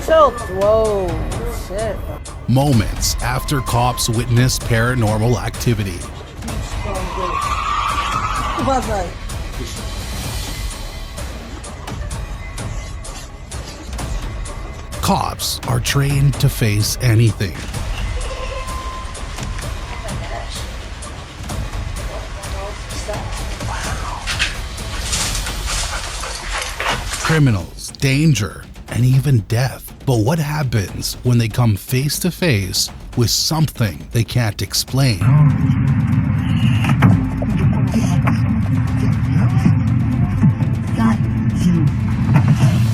Chill. Whoa, shit. Moments after cops witness paranormal activity. Cops are trained to face anything. Criminals, danger, and even death. But what happens when they come face to face with something they can't explain?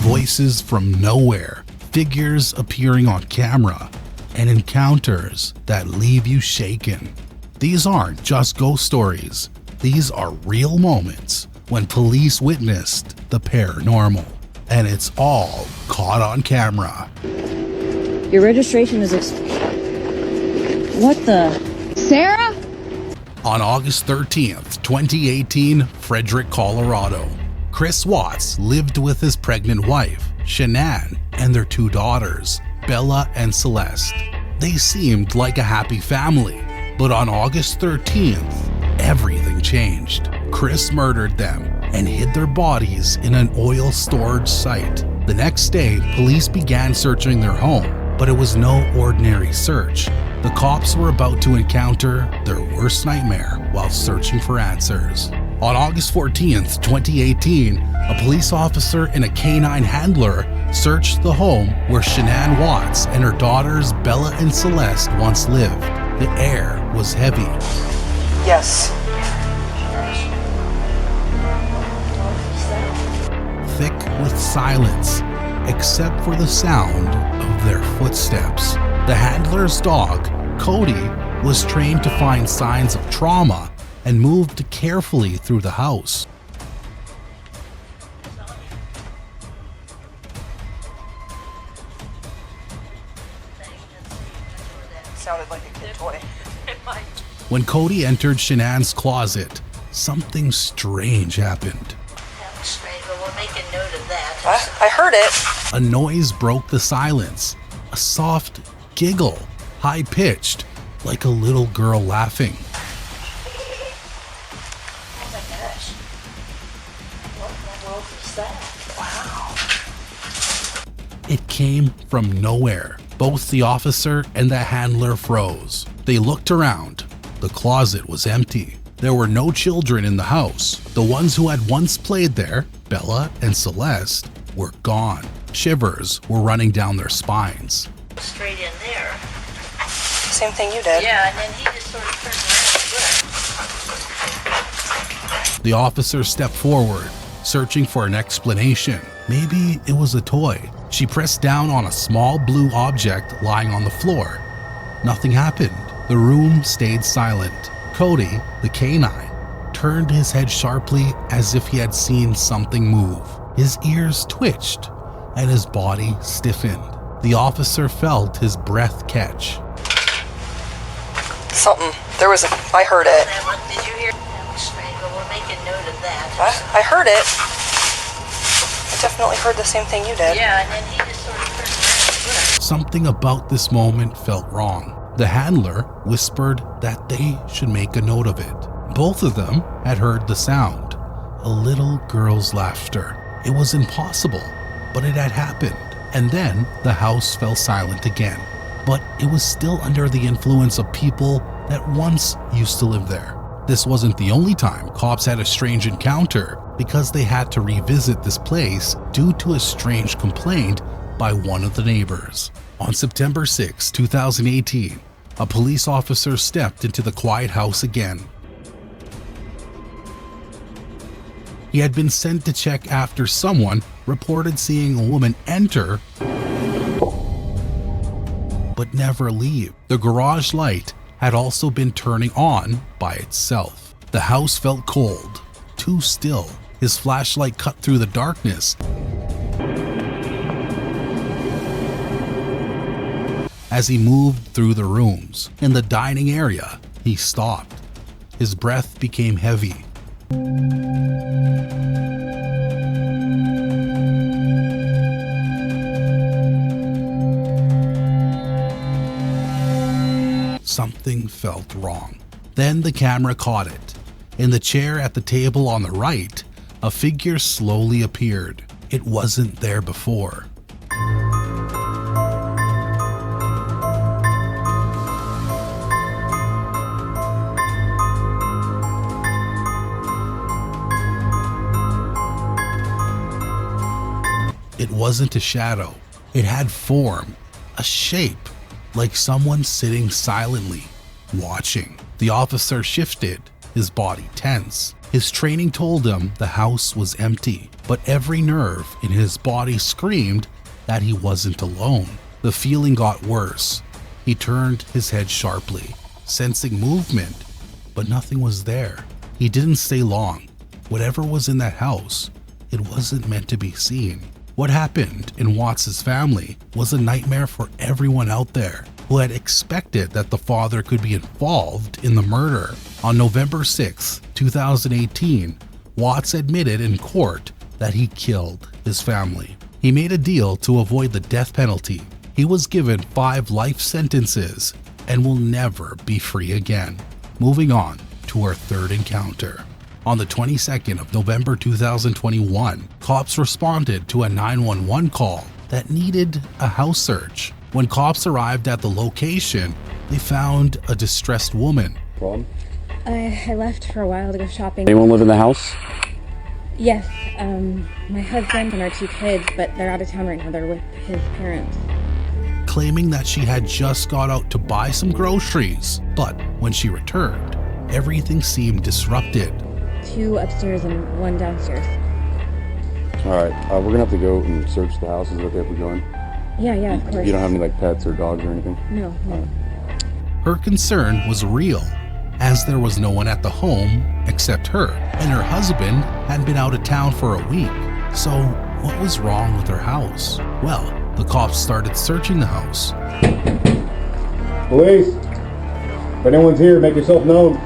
Voices from nowhere, figures appearing on camera, and encounters that leave you shaken. These aren't just ghost stories. These are real moments when police witnessed the paranormal. And it's all caught on camera. Your registration is what the? Sarah? On August 13th, 2018, Frederick, Colorado, Chris Watts lived with his pregnant wife, Shanann, and their 2 daughters, Bella and Celeste. They seemed like a happy family, but on August 13th, everything changed. Chris murdered them and hid their bodies in an oil storage site. The next day, police began searching their home, but it was no ordinary search. The cops were about to encounter their worst nightmare while searching for answers. On August 14th, 2018, a police officer and a canine handler searched the home where Shanann Watts and her daughters Bella and Celeste once lived. The air was heavy. Yes. Thick with silence, except for the sound of their footsteps. The handler's dog, Cody, was trained to find signs of trauma and moved carefully through the house. Sounded like a kid toy. When Cody entered Shanann's closet, something strange happened. We'll make a note of that. I heard it. A noise broke the silence. A soft giggle, high-pitched, like a little girl laughing. Oh my gosh. What in the world is that? Wow. It came from nowhere. Both the officer and the handler froze. They looked around. The closet was empty. There were no children in the house. The ones who had once played there, Bella and Celeste, were gone. Shivers were running down their spines. Straight in there. Same thing you did. Yeah, and then he just sort of turned around and looked. The officer stepped forward, searching for an explanation. Maybe it was a toy. She pressed down on a small blue object lying on the floor. Nothing happened. The room stayed silent. Cody, the canine, turned his head sharply as if he had seen something move. His ears twitched and his body stiffened. The officer felt his breath catch. Something. I heard it. Did you hear? That was strange, but we'll make a note of that. I heard it. I definitely heard the same thing you did. Yeah, and then he just sort of turned around and looked. Something about this moment felt wrong. The handler whispered that they should make a note of it. Both of them had heard the sound, a little girl's laughter. It was impossible, but it had happened. And then the house fell silent again. But it was still under the influence of people that once used to live there. This wasn't the only time cops had a strange encounter, because they had to revisit this place due to a strange complaint by one of the neighbors. On September 6, 2018, a police officer stepped into the quiet house again. He had been sent to check after someone reported seeing a woman enter but never leave. The garage light had also been turning on by itself. The house felt cold, too still. His flashlight cut through the darkness. As he moved through the rooms, in the dining area, he stopped. His breath became heavy. something felt wrong. Then the camera caught it. In the chair at the table on the right, a figure slowly appeared. It wasn't there before. It wasn't a shadow. It had form, a shape, like someone sitting silently, watching. The officer shifted, his body tense. His training told him the house was empty, but every nerve in his body screamed that he wasn't alone. The feeling got worse. He turned his head sharply, sensing movement, but nothing was there. He didn't stay long. Whatever was in that house, it wasn't meant to be seen. What happened in Watts' family was a nightmare for everyone out there who had expected that the father could be involved in the murder. On November 6, 2018, Watts admitted in court that he killed his family. He made a deal to avoid the death penalty. He was given 5 life sentences and will never be free again. Moving on to our third encounter. On the 22nd of November 2021, cops responded to a 911 call that needed a house search. When cops arrived at the location, they found a distressed woman. Problem? I left for a while to go shopping. Anyone live in the house? Yes, my husband and our 2 kids, but they're out of town right now. They're with his parents. Claiming that she had just got out to buy some groceries, but when she returned, everything seemed disrupted. 2 upstairs and 1 downstairs. Alright, we're gonna have to go and search the house. Is it okay if we go in? Yeah, of course. You don't have any like pets or dogs or anything? No. Her concern was real, as there was no one at the home except her, and her husband had been out of town for a week. So what was wrong with her house? Well, the cops started searching the house. Police! If anyone's here, make yourself known.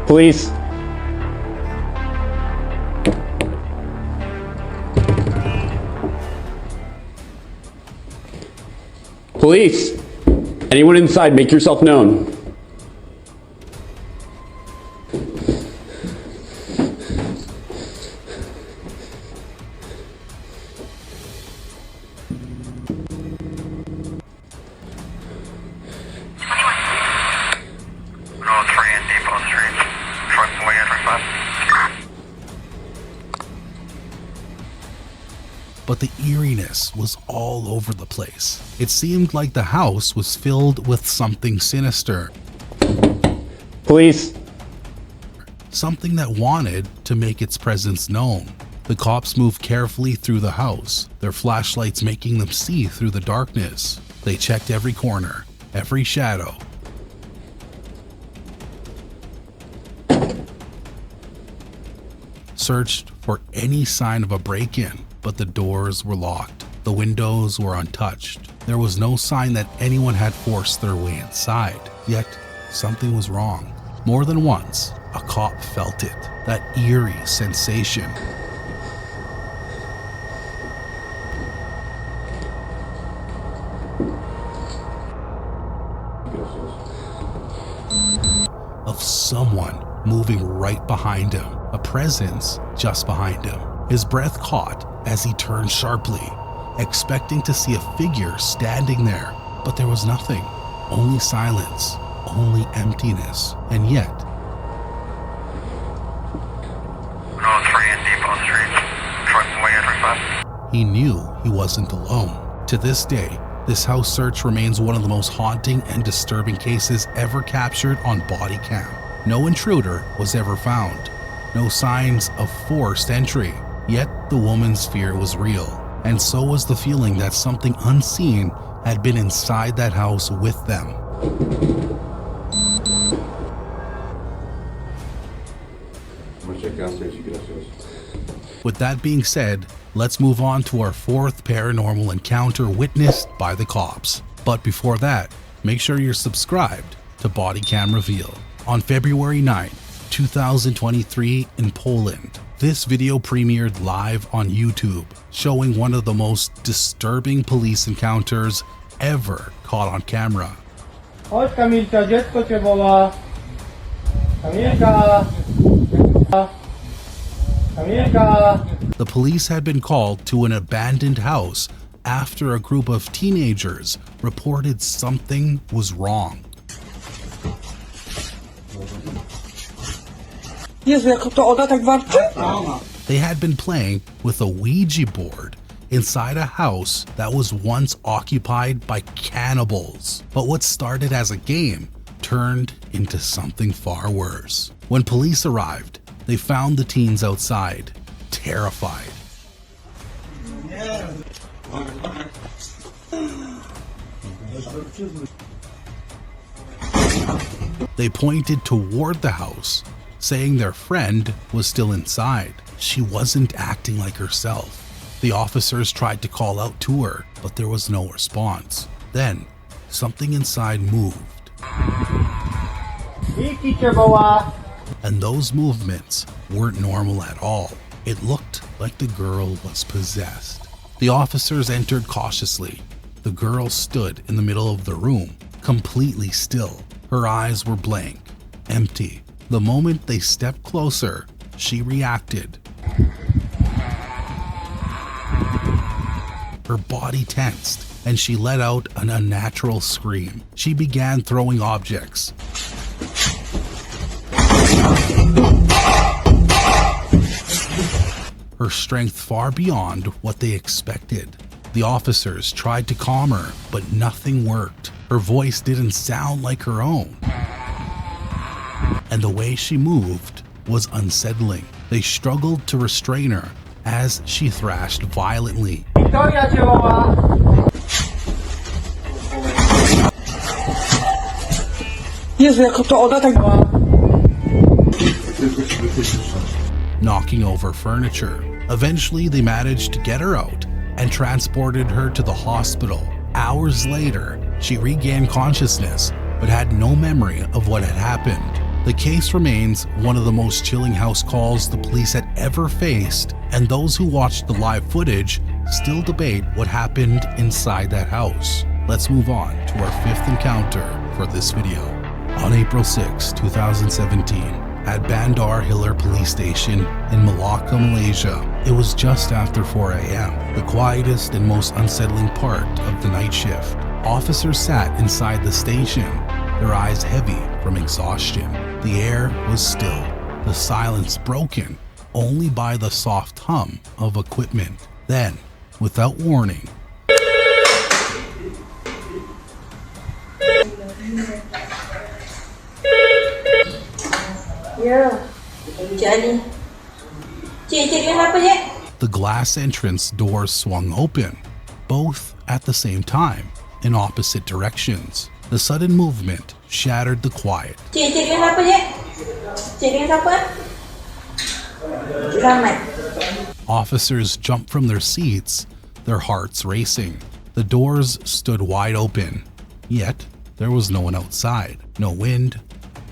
Police! Police! Anyone inside, make yourself known. But the eeriness was all over the place. It seemed like the house was filled with something sinister. Police! Something that wanted to make its presence known. The cops moved carefully through the house, their flashlights making them see through the darkness. They checked every corner, every shadow. Searched for any sign of a break-in, but the doors were locked. The windows were untouched. There was no sign that anyone had forced their way inside. Yet, something was wrong. More than once, a cop felt it, that eerie sensation. Of someone moving right behind him, a presence just behind him. His breath caught as he turned sharply, expecting to see a figure standing there, but there was nothing. Only silence, only emptiness, and yet... He knew he wasn't alone. To this day, this house search remains one of the most haunting and disturbing cases ever captured on body cam. No intruder was ever found. No signs of forced entry. Yet the woman's fear was real, and so was the feeling that something unseen had been inside that house with them. I'm gonna check downstairs, you get upstairs. With that being said, let's move on to our 4th paranormal encounter witnessed by the cops. But before that, make sure you're subscribed to BODYCAM REVEAL. On February 9, 2023 in Poland, this video premiered live on YouTube, showing one of the most disturbing police encounters ever caught on camera. Chodź Kamilka, dziecko cię woła. Kamilka. Kamilka. The police had been called to an abandoned house after a group of teenagers reported something was wrong. Jezu, jak to ona tak warczy? They had been playing with a Ouija board inside a house that was once occupied by cannibals. But what started as a game turned into something far worse. When police arrived, they found the teens outside, terrified. They pointed toward the house, saying their friend was still inside. She wasn't acting like herself. The officers tried to call out to her, but there was no response. Then, something inside moved. Miki cię woła. And those movements weren't normal at all. It looked like the girl was possessed. The officers entered cautiously. The girl stood in the middle of the room, completely still. Her eyes were blank, empty. The moment they stepped closer, she reacted. Her body tensed, and she let out an unnatural scream. She began throwing objects. Her strength far beyond what they expected. The officers tried to calm her, but nothing worked. Her voice didn't sound like her own. And the way she moved was unsettling. They struggled to restrain her as she thrashed violently. Wiktoria cię woła. Jezu, jak to ona tak... Knocking over furniture. Eventually, they managed to get her out and transported her to the hospital. Hours later, she regained consciousness but had no memory of what had happened. The case remains one of the most chilling house calls the police had ever faced, and those who watched the live footage still debate what happened inside that house. Let's move on to our fifth encounter for this video. On April 6, 2017, at Bandar Hilir Police Station in Malacca, Malaysia, it was just after 4 a.m., the quietest and most unsettling part of the night shift. Officers sat inside the station, their eyes heavy from exhaustion. The air was still, the silence broken only by the soft hum of equipment. Then, without warning, the glass entrance doors swung open, both at the same time, in opposite directions. The sudden movement shattered the quiet. Officers jumped from their seats, their hearts racing. The doors stood wide open, yet there was no one outside. No wind,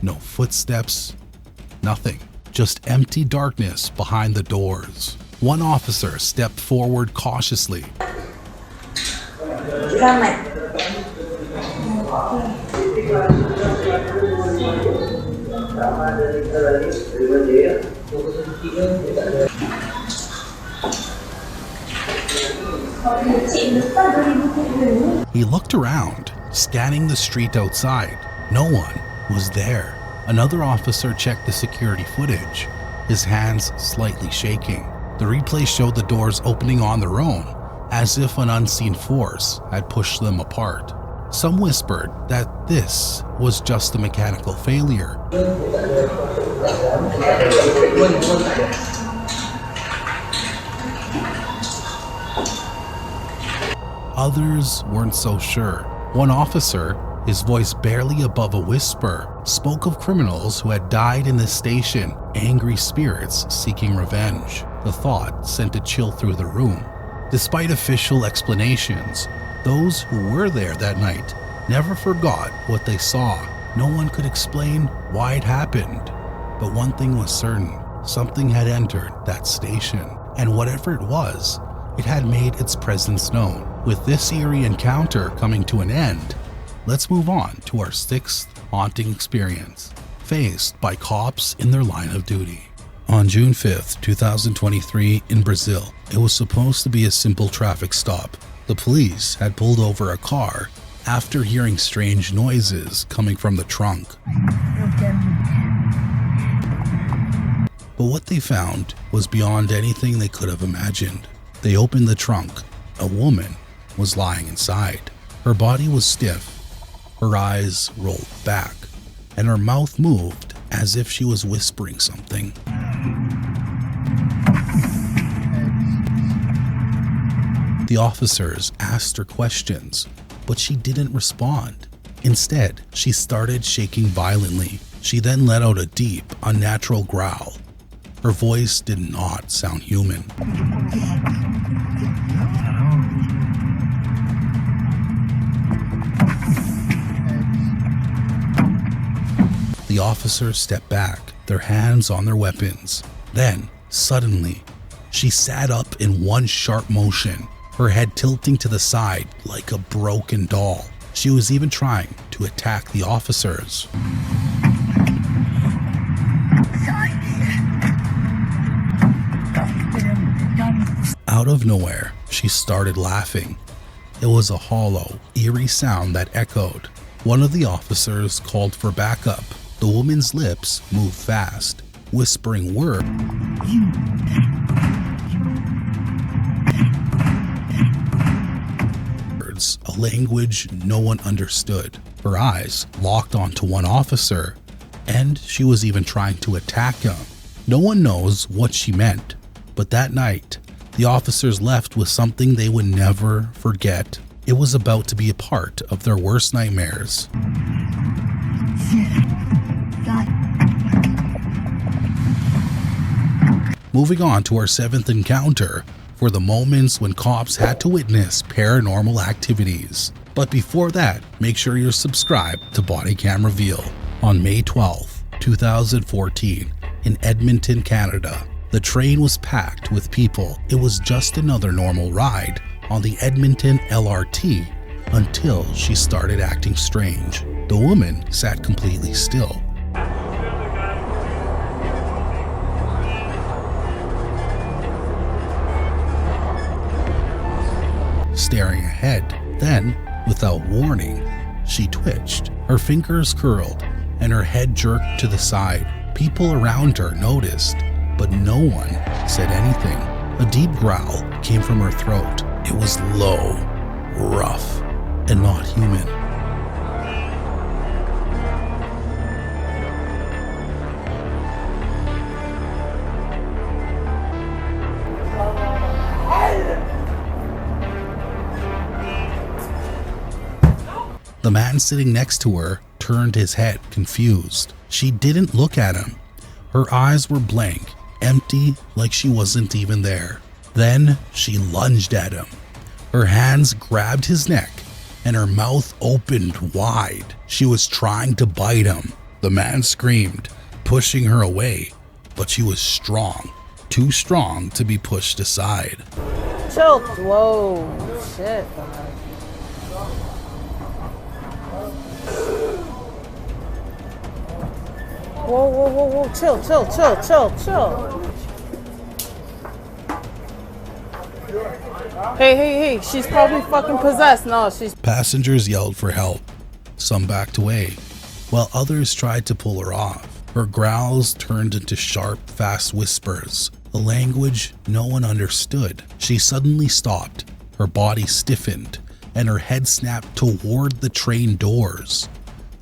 no footsteps, nothing. Just empty darkness behind the doors. One officer stepped forward cautiously. He looked around, scanning the street outside. No one was there. Another officer checked the security footage, his hands slightly shaking. The replay showed the doors opening on their own, as if an unseen force had pushed them apart. Some whispered that this was just a mechanical failure. Others weren't so sure. One officer, his voice barely above a whisper, spoke of criminals who had died in this station, angry spirits seeking revenge. The thought sent a chill through the room. Despite official explanations, those who were there that night never forgot what they saw. No one could explain why it happened. But one thing was certain, something had entered that station, and whatever it was, it had made its presence known. With this eerie encounter coming to an end, Let's move on to our 6th haunting experience, faced by cops in their line of duty. On June 5th, 2023 in Brazil, it was supposed to be a simple traffic stop. The police had pulled over a car after hearing strange noises coming from the trunk. But what they found was beyond anything they could have imagined. They opened the trunk. A woman was lying inside. Her body was stiff, her eyes rolled back, and her mouth moved as if she was whispering something. The officers asked her questions, but she didn't respond. Instead, she started shaking violently. She then let out a deep, unnatural growl. Her voice did not sound human. The officers stepped back, their hands on their weapons. Then, suddenly, she sat up in one sharp motion, her head tilting to the side like a broken doll. She was even trying to attack the officers. Out of nowhere, she started laughing. It was a hollow, eerie sound that echoed. One of the officers called for backup. The woman's lips moved fast, whispering words. A language no one understood. Her eyes locked onto one officer, and she was even trying to attack him. No one knows what she meant, but that night, the officers left with something they would never forget. It was about to be a part of their worst nightmares. Moving on to our 7th encounter, for the moments when cops had to witness paranormal activities. But before that, make sure you're subscribed to BODYCAM REVEAL. On May 12th, 2014, in Edmonton, Canada, the train was packed with people. It was just another normal ride on the Edmonton LRT until she started acting strange. The woman sat completely still. Staring ahead. Then, without warning, she twitched. Her fingers curled and her head jerked to the side. People around her noticed, but no one said anything. A deep growl came from her throat. It was low, rough, and not human. The man sitting next to her turned his head, confused. She didn't look at him. Her eyes were blank, empty, like she wasn't even there. Then she lunged at him. Her hands grabbed his neck, and her mouth opened wide. She was trying to bite him. The man screamed, pushing her away, but she was strong, too strong to be pushed aside. Chill. Whoa, shit. Whoa, whoa, whoa, whoa, chill. Hey, she's probably fucking possessed. No, she's... Passengers yelled for help. Some backed away, while others tried to pull her off. Her growls turned into sharp, fast whispers, a language no one understood. She suddenly stopped, her body stiffened, and her head snapped toward the train doors.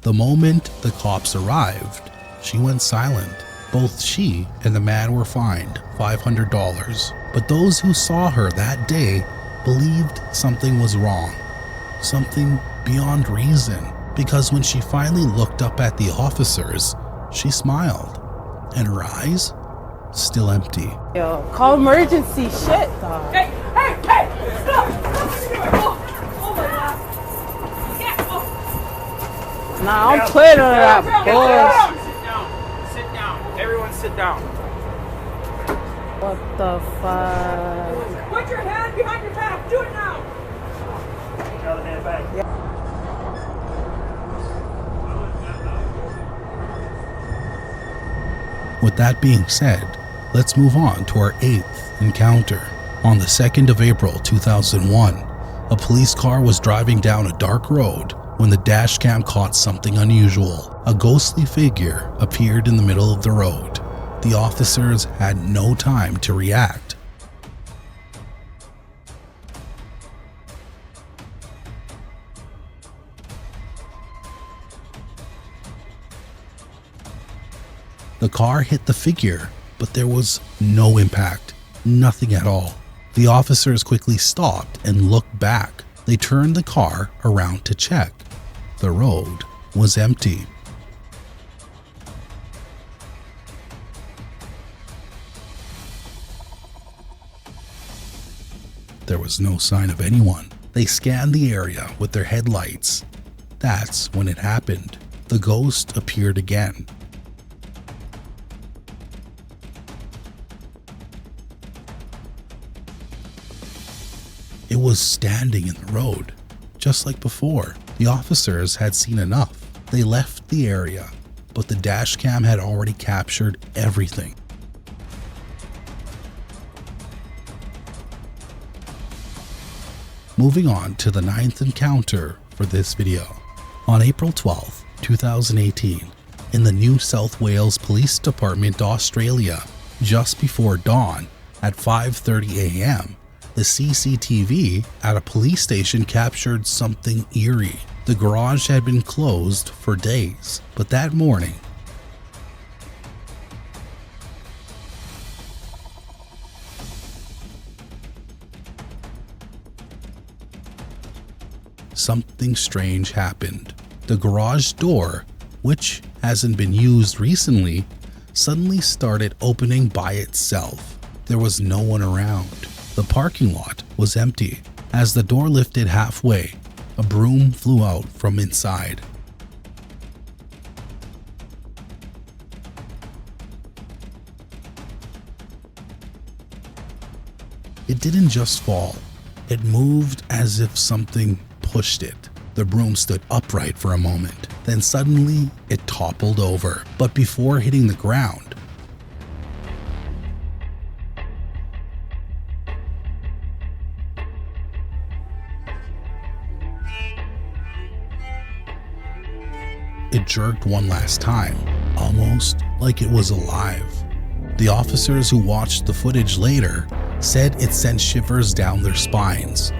The moment the cops arrived, she went silent. Both she and the man were fined $500. But those who saw her that day believed something was wrong, something beyond reason, because when she finally looked up at the officers, she smiled, and her eyes still empty. Yo, call emergency shit, dog. Hey! Stop! Oh my god! Yeah! Nah, I'm playing on that bullshit. Sit down. Everyone sit down. What the fuck? Put your hand behind your back. Do it now. With that being said, let's move on to our 8th encounter. On the 2nd of April 2001, a police car was driving down a dark road when the dash cam caught something unusual. A ghostly figure appeared in the middle of the road. The officers had no time to react. The car hit the figure, but there was no impact, nothing at all. The officers quickly stopped and looked back. They turned the car around to check. The road was empty. There was no sign of anyone. They scanned the area with their headlights. That's when it happened. The ghost appeared again. It was standing in the road, just like before. The officers had seen enough. They left the area, but the dash cam had already captured everything. Moving on to the 9th encounter for this video. On April 12, 2018, in the New South Wales Police Department, Australia, just before dawn at 5:30 a.m., the CCTV at a police station captured something eerie. The garage had been closed for days, but that morning, something strange happened. The garage door, which hasn't been used recently, suddenly started opening by itself. There was no one around. The parking lot was empty. As the door lifted halfway, a broom flew out from inside. It didn't just fall. It moved as if something pushed it. The broom stood upright for a moment. Then suddenly, it toppled over. But before hitting the ground, it jerked one last time, almost like it was alive. The officers who watched the footage later said it sent shivers down their spines.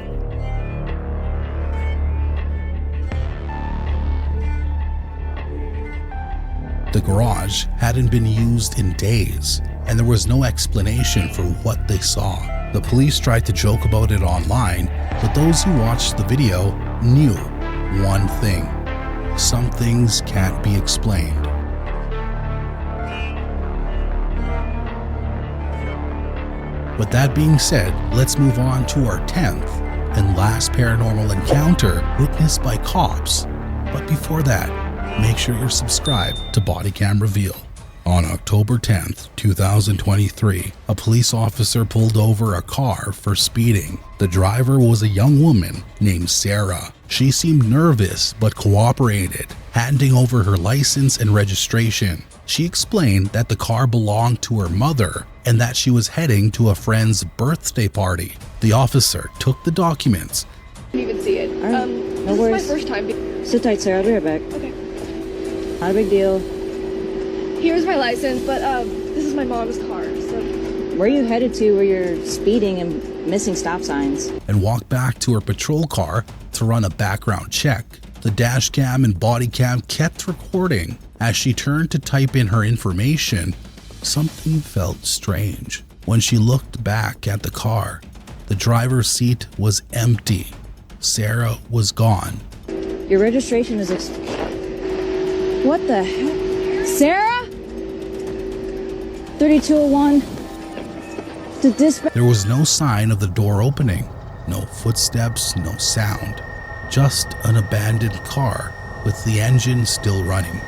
The garage hadn't been used in days, and there was no explanation for what they saw. The police tried to joke about it online, but those who watched the video knew one thing: some things can't be explained. With that being said, let's move on to our 10th and last paranormal encounter witnessed by cops. But before that, make sure you're subscribed to BODYCAM REVEAL. On October 10th, 2023, a police officer pulled over a car for speeding. The driver was a young woman named Sarah. She seemed nervous but cooperated, handing over her license and registration. She explained that the car belonged to her mother and that she was heading to a friend's birthday party. The officer took the documents. Didn't even see it. All right, no this worries. is my first time. Sit tight, Sarah. I'll be right back. Okay. Not a big deal. Here's my license, but this is my mom's car. So Where are you headed to where you're speeding and missing stop signs? And walked back to her patrol car to run a background check. The dash cam and body cam kept recording. As she turned to type in her information, something felt strange. When she looked back at the car, the driver's seat was empty. Sarah was gone. Your registration is What the heck? Sarah? 3201. The dispatch. There was no sign of the door opening. No footsteps, no sound. Just an abandoned car with the engine still running.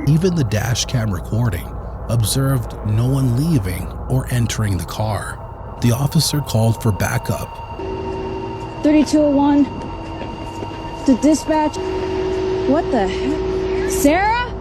Even the dash cam recording observed no one leaving or entering the car. The officer called for backup. 3201. The dispatch. What the heck? Sarah?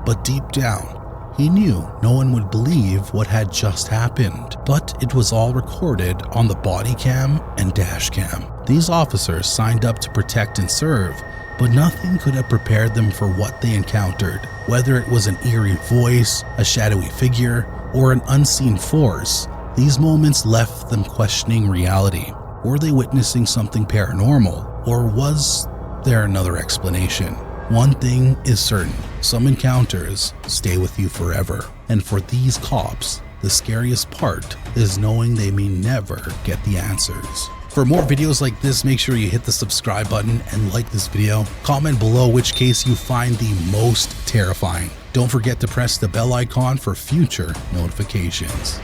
But deep down, he knew no one would believe what had just happened. But it was all recorded on the body cam and dash cam. These officers signed up to protect and serve, but nothing could have prepared them for what they encountered. Whether it was an eerie voice, a shadowy figure, or an unseen force, these moments left them questioning reality. Were they witnessing something paranormal, or was there another explanation? One thing is certain, some encounters stay with you forever. And for these cops, the scariest part is knowing they may never get the answers. For more videos like this, make sure you hit the subscribe button and like this video. Comment below which case you find the most terrifying. Don't forget to press the bell icon for future notifications.